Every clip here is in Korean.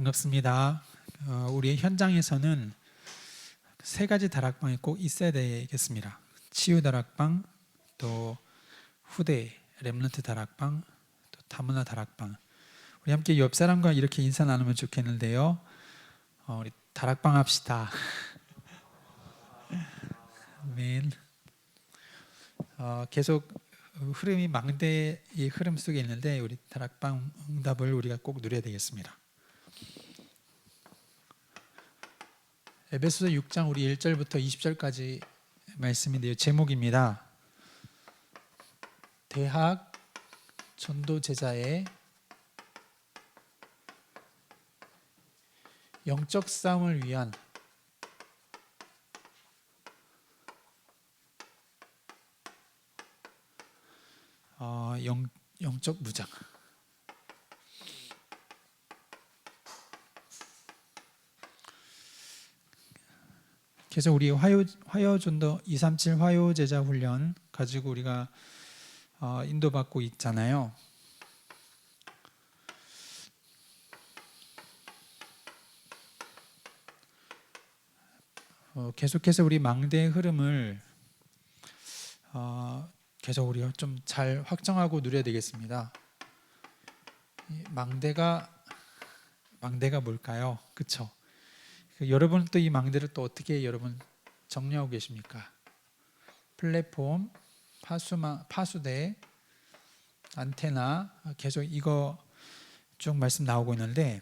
반갑습니다. 우리 현장에서는 세 가지 다락방이 꼭 있어야 되겠습니다. 치유 다락방, 또 후대 렘넌트 다락방, 또 다문화 다락방. 우리 함께 옆 사람과 이렇게 인사 나누면 좋겠는데요. 우리 다락방 합시다. 아멘. 계속 흐름이 망대의 흐름 속에 있는데 우리 다락방 응답을 우리가 꼭 누려야 되겠습니다. 에베소서 6장 우리 1절부터 20절까지 말씀인데요. 제목입니다. 대학 전도 제자의 영적 싸움을 위한 영적 무장. 그래서 우리 화요전도 237 화요 제자 훈련 가지고 우리가 인도받고 있잖아요. 계속해서 우리 망대의 흐름을 계속 우리가 좀 잘 확정하고 누려야 되겠습니다. 망대가 뭘까요? 그렇죠? 여러분 또 이 망대를 또 어떻게 여러분 정리하고 계십니까? 플랫폼, 파수대, 안테나 계속 이거 쭉 말씀 나오고 있는데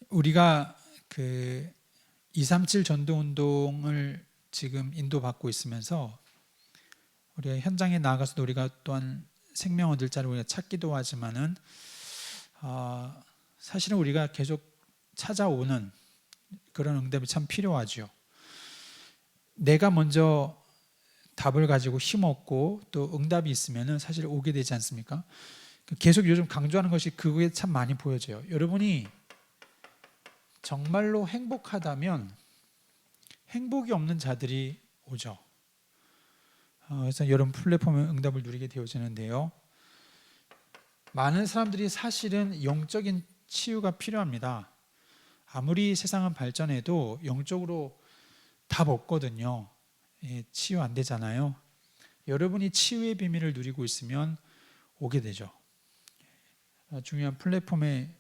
우리가 그 237 전도운동을 지금 인도받고 있으면서 우리가 현장에 나가서도 우리가 또한 생명 얻을 자를 우리가 찾기도 하지만은 사실은 우리가 계속 찾아오는 그런 응답이 참 필요하죠. 내가 먼저 답을 가지고 힘없고 또 응답이 있으면은 사실 오게 되지 않습니까? 계속 요즘 강조하는 것이 그게 참 많이 보여져요. 여러분이 정말로 행복하다면 행복이 없는 자들이 오죠. 그래서 여러분 플랫폼의 응답을 누리게 되어지는데요. 많은 사람들이 사실은 영적인 치유가 필요합니다. 아무리 세상은 발전해도 영적으로 답 없거든요. 치유 안 되잖아요. 여러분이 치유의 비밀을 누리고 있으면 오게 되죠. 중요한 플랫폼에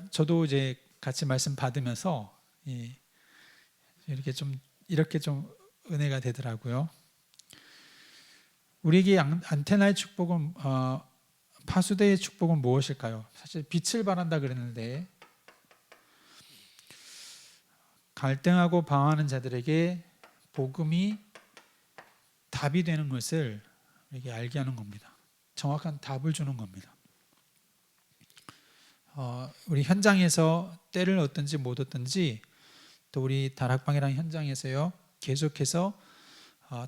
저도 이제 같이 말씀 받으면서 이렇게 좀 은혜가 되더라고요. 우리에게 안테나의 축복은 파수대의 축복은 무엇일까요? 사실 빛을 발한다 그랬는데 갈등하고 방황하는 자들에게 복음이 답이 되는 것을 우리에게 알게 하는 겁니다. 정확한 답을 주는 겁니다. 우리 현장에서 때를 얻든지 못 얻든지 또 우리 다락방이라는 현장에서요 계속해서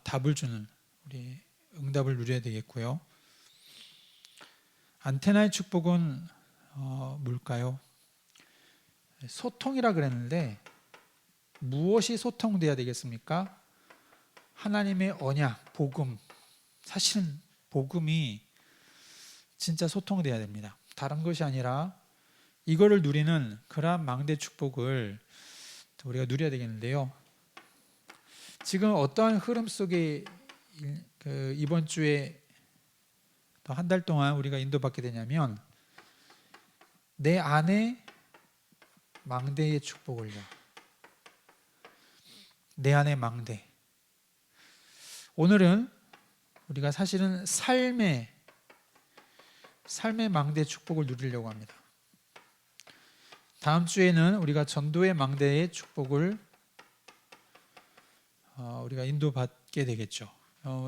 답을 주는 우리 응답을 누려야 되겠고요. 안테나의 축복은 뭘까요? 소통이라 그랬는데 무엇이 소통돼야 되겠습니까? 하나님의 언약, 복음. 사실은 복음이 진짜 소통돼야 됩니다. 다른 것이 아니라 이거를 누리는 그러한 망대 축복을 우리가 누려야 되겠는데요. 지금 어떠한 흐름 속에 이번 주에 또 한 달 동안 우리가 인도받게 되냐면 내 안에 망대의 축복을요. 내 안에 망대. 오늘은 우리가 사실은 삶의 망대 축복을 누리려고 합니다. 다음 주에는 우리가 전도의 망대의 축복을 우리가 인도받게 되겠죠.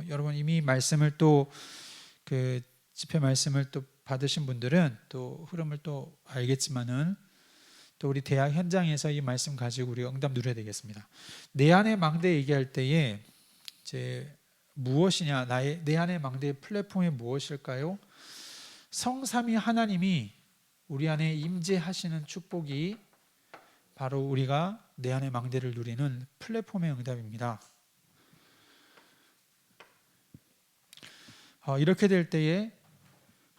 여러분 이미 말씀을 또 그 집회 말씀을 또 받으신 분들은 또 흐름을 또 알겠지만은 또 우리 대학 현장에서 이 말씀 가지고 우리가 응답 누려야 되겠습니다. 내 안의 망대 얘기할 때에 이제 무엇이냐, 내 안의 망대의 플랫폼이 무엇일까요? 성삼위 하나님이 우리 안에 임재하시는 축복이 바로 우리가 내 안의 망대를 누리는 플랫폼의 응답입니다. 이렇게 될 때에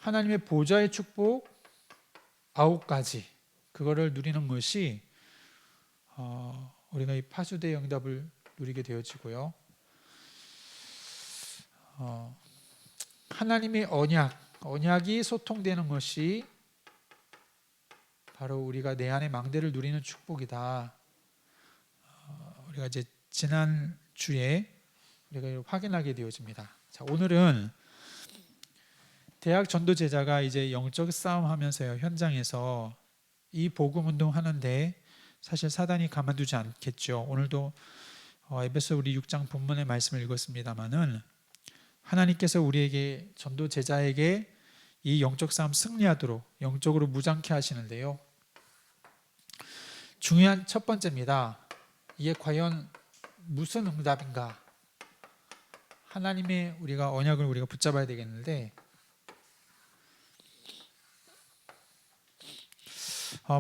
하나님의 보좌의 축복 9가지, 그거를 누리는 것이 우리가 이 파수대의 응답을 누리게 되어지고요. 하나님의 언약이 소통되는 것이 바로 우리가 내 안의 망대를 누리는 축복이다. 우리가 이제 지난 주에 우리가 확인하게 되어집니다. 자, 오늘은 대학 전도 제자가 이제 영적 싸움 하면서요, 현장에서 이 복음 운동 하는데 사실 사단이 가만두지 않겠죠. 오늘도 에베소 우리 6장 본문의 말씀을 읽었습니다마는 하나님께서 우리에게 전도 제자에게 이 영적 싸움 승리하도록 영적으로 무장케 하시는데요. 중요한 첫 번째입니다. 이게 과연 무슨 응답인가? 하나님의 우리가 언약을 우리가 붙잡아야 되겠는데,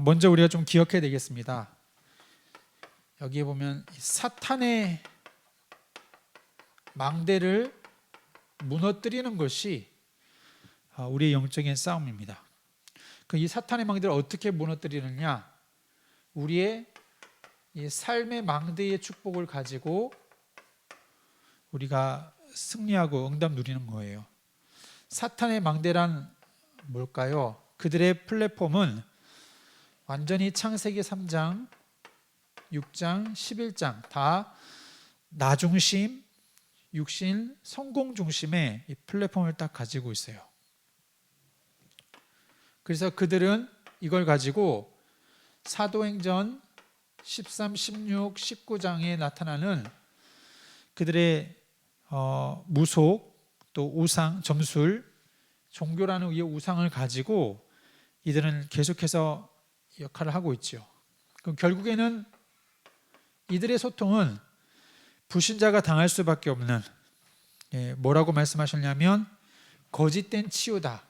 먼저 우리가 좀 기억해야 되겠습니다. 여기에 보면 사탄의 망대를 무너뜨리는 것이 우리의 영적인 싸움입니다. 이 사탄의 망대를 어떻게 무너뜨리느냐? 우리의 이 삶의 망대의 축복을 가지고 우리가 승리하고 응답 누리는 거예요. 사탄의 망대란 뭘까요? 그들의 플랫폼은 완전히 창세기 3장, 6장, 11장 다 나 중심, 육신, 성공 중심의 이 플랫폼을 딱 가지고 있어요. 그래서 그들은 이걸 가지고 사도행전 13, 16, 19장에 나타나는 그들의 무속, 또 우상, 점술, 종교라는 이 우상을 가지고 이들은 계속해서 역할을 하고 있죠. 그럼 결국에는 이들의 소통은 불신자가 당할 수밖에 없는, 뭐라고 말씀하셨냐면 거짓된 치유다.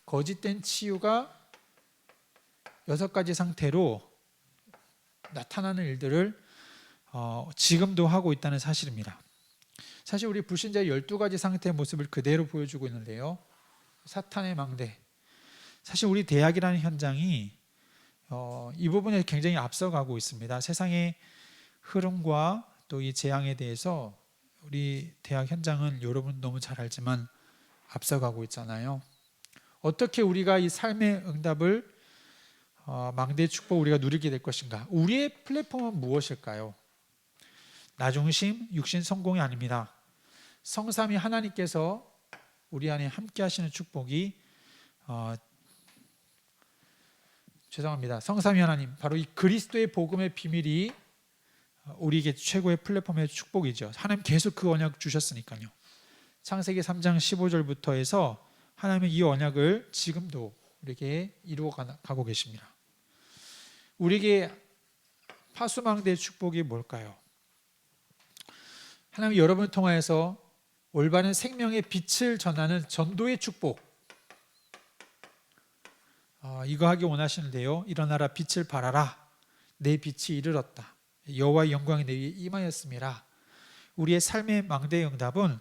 거짓된 치유가 6가지 상태로 나타나는 일들을 지금도 하고 있다는 사실입니다. 사실 우리 불신자의 12가지 상태의 모습을 그대로 보여주고 있는데요. 사탄의 망대. 사실 우리 대학이라는 현장이 이 부분에 굉장히 앞서가고 있습니다. 세상의 흐름과 또 이 재앙에 대해서 우리 대학 현장은 여러분 너무 잘 알지만 앞서가고 있잖아요. 어떻게 우리가 이 삶의 응답을 망대의 축복 우리가 누리게 될 것인가? 우리의 플랫폼은 무엇일까요? 나 중심, 육신 성공이 아닙니다. 성삼위 하나님께서 우리 안에 함께 하시는 축복이 성삼위 하나님, 바로 이 그리스도의 복음의 비밀이 우리에게 최고의 플랫폼의 축복이죠. 하나님 계속 그 언약 주셨으니까요. 창세기 3장 15절부터 해서 하나님은 이 언약을 지금도 우리에게 이루어 가고 계십니다. 우리에게 파수망대의 축복이 뭘까요? 하나님 여러분을 통하여서 올바른 생명의 빛을 전하는 전도의 축복, 이거 하기 원하시는데요. 일어나라 빛을 발하라. 내 빛이 이르렀다. 여호와의 영광이 내 위에 임하였음이라. 우리의 삶의 망대의 응답은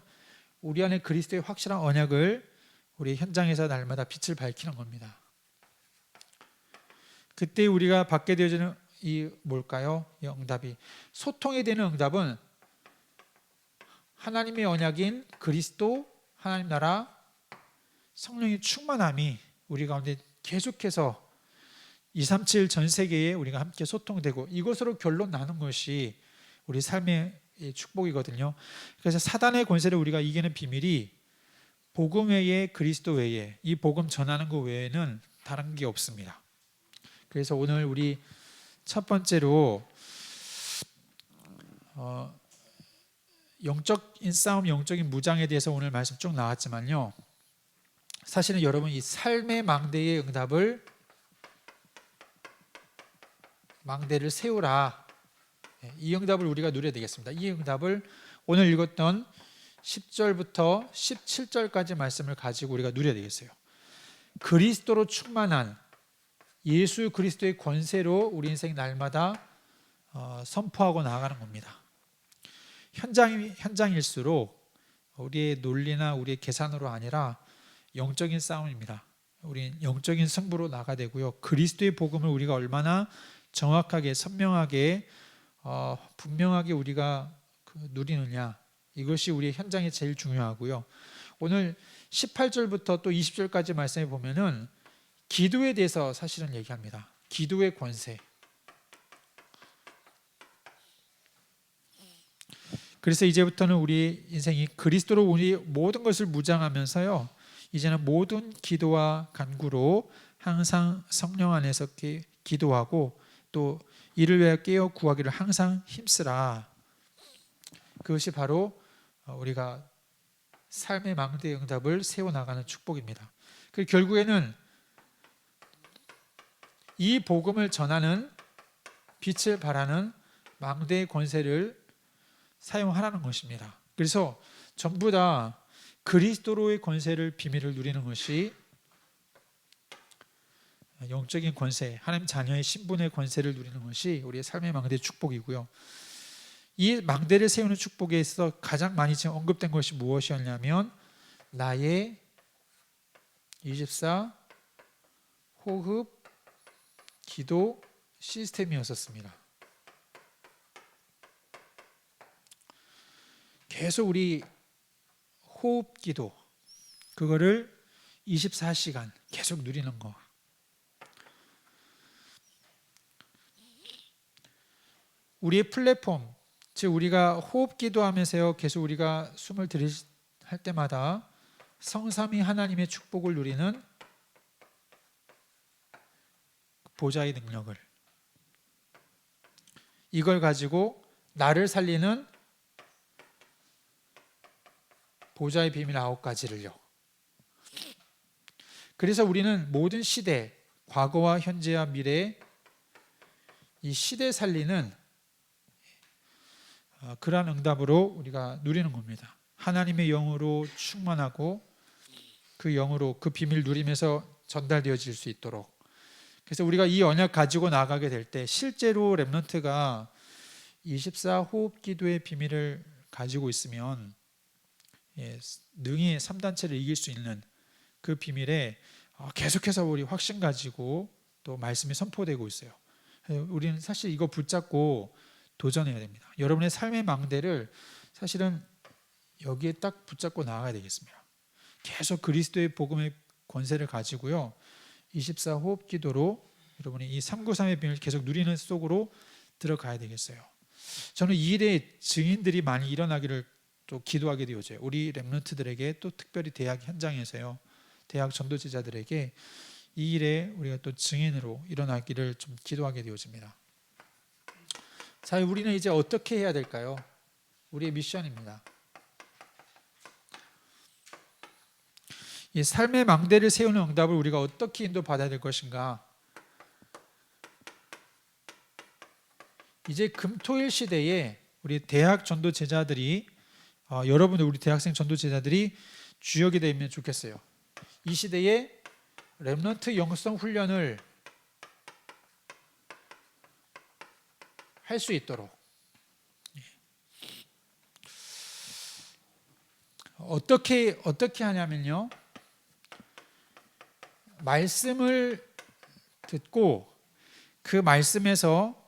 우리 안에 그리스도의 확실한 언약을 우리 현장에서 날마다 빛을 밝히는 겁니다. 그때 우리가 받게 되어지는 이 뭘까요? 이 응답이 소통이 되는 응답은 하나님의 언약인 그리스도, 하나님 나라, 성령의 충만함이 우리 가운데 계속해서 237 전 세계에 우리가 함께 소통되고 이것으로 결론 나는 것이 우리 삶의 축복이거든요. 그래서 사단의 권세를 우리가 이기는 비밀이 복음 외에 그리스도 외에 이 복음 전하는 것 외에는 다른 게 없습니다. 그래서 오늘 우리 첫 번째로 영적인 싸움, 영적인 무장에 대해서 오늘 말씀 쭉 나왔지만요. 사실은 여러분 이 삶의 망대를 세우라. 이 응답을 우리가 누려야 되겠습니다. 이 응답을 오늘 읽었던 10절부터 17절까지 말씀을 가지고 우리가 누려야 되겠어요. 그리스도로 충만한 예수 그리스도의 권세로 우리 인생 날마다 선포하고 나아가는 겁니다. 현장일수록 우리의 논리나 우리의 계산으로 아니라 영적인 싸움입니다. 우린 영적인 승부로 나가야 되고요. 그리스도의 복음을 우리가 얼마나 정확하게 선명하게 분명하게 우리가 누리느냐, 이것이 우리의 현장에 제일 중요하고요. 오늘 18절부터 또 20절까지 말씀해 보면은 기도에 대해서 사실은 얘기합니다. 기도의 권세. 그래서 이제부터는 우리 인생이 그리스도로 우리 모든 것을 무장하면서요, 이제는 모든 기도와 간구로 항상 성령 안에서 기도하고 또 이를 위하여 깨어 구하기를 항상 힘쓰라. 그것이 바로 우리가 삶의 망대의 응답을 세워나가는 축복입니다. 그리고 결국에는 이 복음을 전하는 빛을 발하는 망대의 권세를 사용하라는 것입니다. 그래서 전부 다 그리스도로의 권세를 비밀을 누리는 것이 영적인 권세, 하나님 자녀의 신분의 권세를 누리는 것이 우리의 삶의 망대의 축복이고요. 이 망대를 세우는 축복에 있어 가장 많이 지금 언급된 것이 무엇이었냐면 나의 24 호흡 기도 시스템이었었습니다. 계속 우리 호흡 기도, 그거를 24시간 계속 누리는 거. 우리의 플랫폼, 즉 우리가 호흡 기도하면서요, 계속 우리가 숨을 들이할 때마다 성삼위 하나님의 축복을 누리는 보좌의 능력을, 이걸 가지고 나를 살리는 보좌의 비밀 9가지를요. 그래서 우리는 모든 시대, 과거와 현재와 미래, 이 시대 살리는 그러한 응답으로 우리가 누리는 겁니다. 하나님의 영으로 충만하고 그 영으로 그 비밀 누리면서 전달되어질 수 있도록. 그래서 우리가 이 언약 가지고 나가게 될 때 실제로 렘넌트가 24호흡 기도의 비밀을 가지고 있으면 능히 3단체를 이길 수 있는 그 비밀에 계속해서 우리 확신 가지고 또 말씀이 선포되고 있어요. 우리는 사실 이거 붙잡고 도전해야 됩니다. 여러분의 삶의 망대를 사실은 여기에 딱 붙잡고 나가야 되겠습니다. 계속 그리스도의 복음의 권세를 가지고요, 24호흡 기도로 여러분이 이 393의 비밀을 계속 누리는 속으로 들어가야 되겠어요. 저는 이 일에 증인들이 많이 일어나기를 또 기도하게 되어져요. 우리 렘넌트들에게, 또 특별히 대학 현장에서요, 대학 전도제자들에게 이 일에 우리가 또 증인으로 일어나기를 좀 기도하게 되어집니다. 자, 우리는 이제 어떻게 해야 될까요? 우리의 미션입니다. 이 삶의 망대를 세우는 응답을 우리가 어떻게 인도받아야 될 것인가? 이제 금토일 시대에 우리 대학 전도 제자들이 여러분들, 우리 대학생 전도 제자들이 주역이 되면 좋겠어요. 이 시대에 렘넌트 영성 훈련을 할 수 있도록 어떻게 하냐면요, 말씀을 듣고 그 말씀에서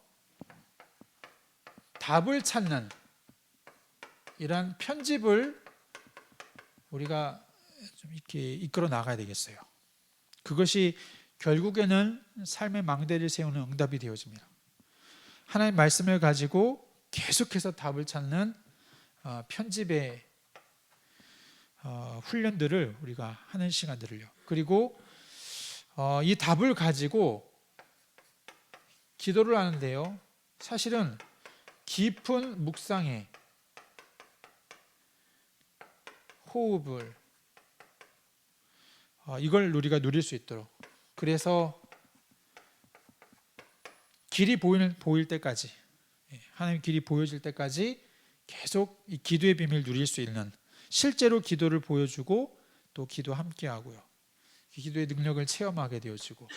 답을 찾는 이러한 편집을 우리가 좀 이렇게 이끌어 나가야 되겠어요. 그것이 결국에는 삶의 망대를 세우는 응답이 되어집니다. 하나님의 말씀을 가지고 계속해서 답을 찾는 편집의 훈련들을 우리가 하는 시간들을요. 그리고 이 답을 가지고 기도를 하는데요, 사실은 깊은 묵상에 호흡을 이걸 우리가 누릴 수 있도록, 그래서 길이 보일 때까지, 하나님 길이 보여질 때까지 계속 이 기도의 비밀을 누릴 수 있는, 실제로 기도를 보여주고 또 기도 함께 하고요, 기도의 능력을 체험하게 되어지고,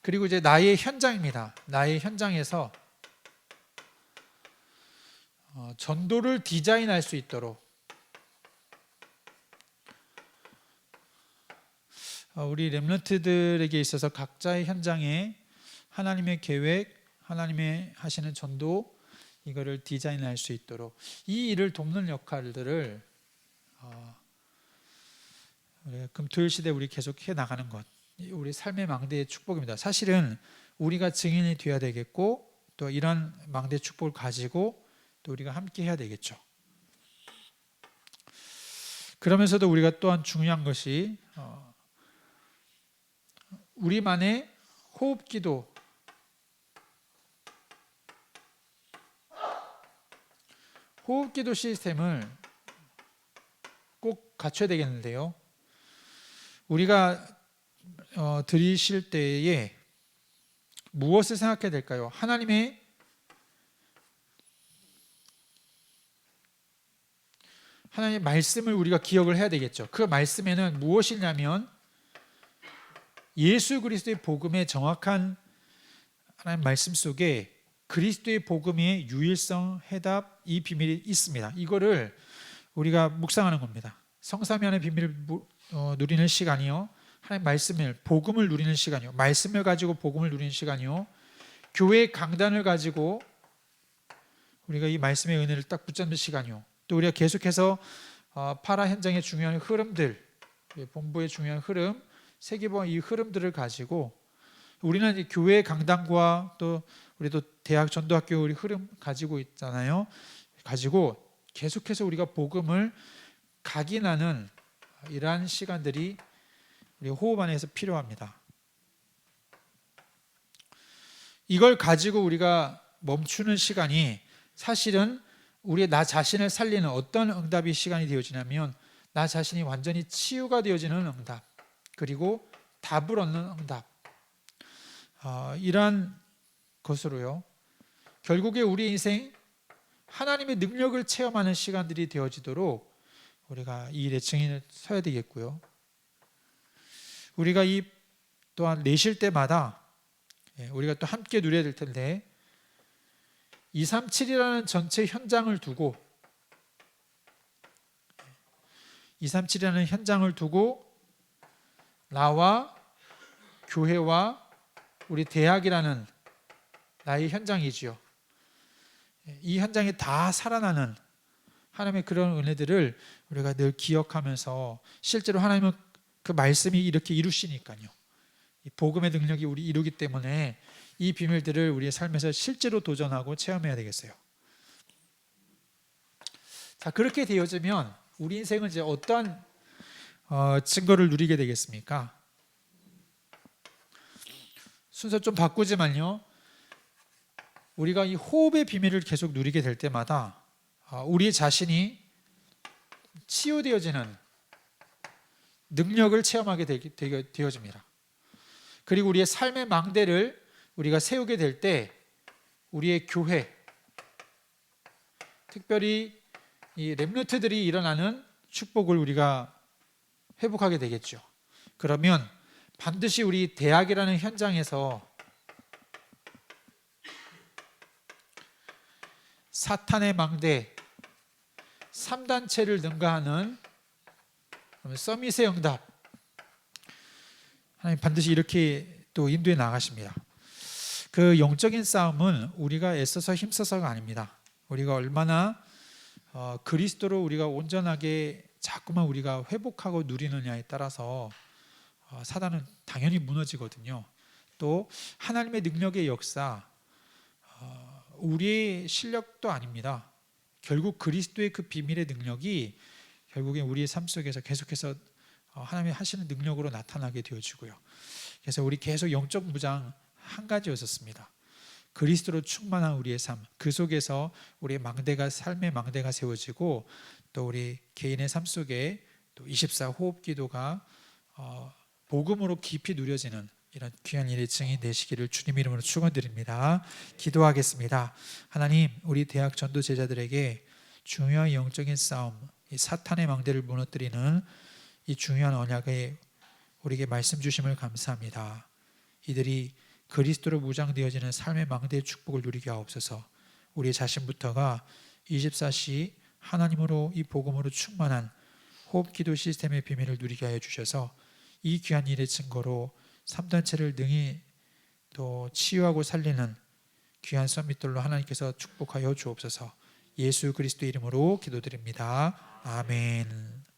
그리고 이제 나의 현장입니다. 나의 현장에서 전도를 디자인할 수 있도록 우리 렘넌트들에게 있어서 각자의 현장에 하나님의 계획, 하나님의 하시는 전도, 이거를 디자인할 수 있도록 이 일을 돕는 역할들을 금토일 시대 우리 계속 해 나가는 것, 우리 삶의 망대의 축복입니다. 사실은 우리가 증인이 되어야 되겠고, 또 이런 망대의 축복을 가지고 또 우리가 함께 해야 되겠죠. 그러면서도 우리가 또한 중요한 것이 우리만의 호흡기도, 호흡기도 시스템을 꼭 갖춰야 되겠는데요. 우리가 들이쉴 때에 무엇을 생각해야 될까요? 하나님의 말씀을 우리가 기억을 해야 되겠죠. 그 말씀에는 무엇이냐면 예수 그리스도의 복음의 정확한 하나님 말씀 속에 그리스도의 복음의 유일성, 해답, 이 비밀이 있습니다. 이거를 우리가 묵상하는 겁니다. 성삼위 안의 비밀을 누리는 시간이요, 하나님 말씀을, 복음을 누리는 시간이요, 말씀을 가지고 복음을 누리는 시간이요, 교회의 강단을 가지고 우리가 이 말씀의 은혜를 딱 붙잡는 시간이요, 또 우리가 계속해서 파라 현장의 중요한 흐름들, 본부의 중요한 흐름, 세계보험 이 흐름들을 가지고 우리는 이제 교회의 강단과 또 우리도 대학 전도학교 우리 흐름 가지고 있잖아요. 가지고 계속해서 우리가 복음을 각인하는 이러한 시간들이 우리 호흡 안에서 필요합니다. 이걸 가지고 우리가 멈추는 시간이 사실은 우리의 나 자신을 살리는 어떤 응답의 시간이 되어지냐면 나 자신이 완전히 치유가 되어지는 응답, 그리고 답을 얻는 응답, 이러한 것으로요, 결국에 우리 인생 하나님의 능력을 체험하는 시간들이 되어지도록 우리가 이 일의 증인을 서야 되겠고요. 우리가 이 또한 내쉴 때마다 우리가 또 함께 누려야 될 텐데 237이라는 전체 현장을 두고 237이라는 현장을 두고 나와 교회와 우리 대학이라는 나의 현장이지요. 이 현장에 다 살아나는 하나님의 그런 은혜들을 우리가 늘 기억하면서 실제로 하나님은 그 말씀이 이렇게 이루시니까요. 이 복음의 능력이 우리 이루기 때문에 이 비밀들을 우리의 삶에서 실제로 도전하고 체험해야 되겠어요. 자, 그렇게 되어지면 우리 인생은 이제 어떠한 증거를 누리게 되겠습니까? 순서 좀 바꾸지만요, 우리가 이 호흡의 비밀을 계속 누리게 될 때마다 우리 자신이 치유되어지는 능력을 체험하게 되어집니다. 그리고 우리의 삶의 망대를 우리가 세우게 될 때 우리의 교회, 특별히 이 렘넌트들이 일어나는 축복을 우리가 회복하게 되겠죠. 그러면 반드시 우리 대학이라는 현장에서 사탄의 망대 3단체를 능가하는 서밋의 응답, 하나님 반드시 이렇게 또 인도해 나가십니다. 그 영적인 싸움은 우리가 애써서 힘써서가 아닙니다. 우리가 얼마나 그리스도로 우리가 온전하게 자꾸만 우리가 회복하고 누리느냐에 따라서 사단은 당연히 무너지거든요. 또 하나님의 능력의 역사, 우리의 실력도 아닙니다. 결국 그리스도의 그 비밀의 능력이 결국엔 우리의 삶 속에서 계속해서 하나님이 하시는 능력으로 나타나게 되어지고요. 그래서 우리 계속 영적 무장 한 가지였었습니다. 그리스도로 충만한 우리의 삶, 그 속에서 우리의 망대가, 삶의 망대가 세워지고 또 우리 개인의 삶 속에 또 24호흡 기도가 복음으로 깊이 누려지는 이런 귀한 일의 증인 되시기를 주님 이름으로 축원드립니다. 기도하겠습니다. 하나님, 우리 대학 전도 제자들에게 중요한 영적인 싸움, 이 사탄의 망대를 무너뜨리는 이 중요한 언약에 우리에게 말씀 주심을 감사합니다. 이들이 그리스도로 무장되어지는 삶의 망대의 축복을 누리게 하옵소서. 우리 자신부터가 24시 하나님으로 이 복음으로 충만한 호흡 기도 시스템의 비밀을 누리게 하여 주셔서 이 귀한 일의 증거로 3단체를 능히 또 치유하고 살리는 귀한 썸밋들로 하나님께서 축복하여 주옵소서. 예수 그리스도 이름으로 기도드립니다. 아멘.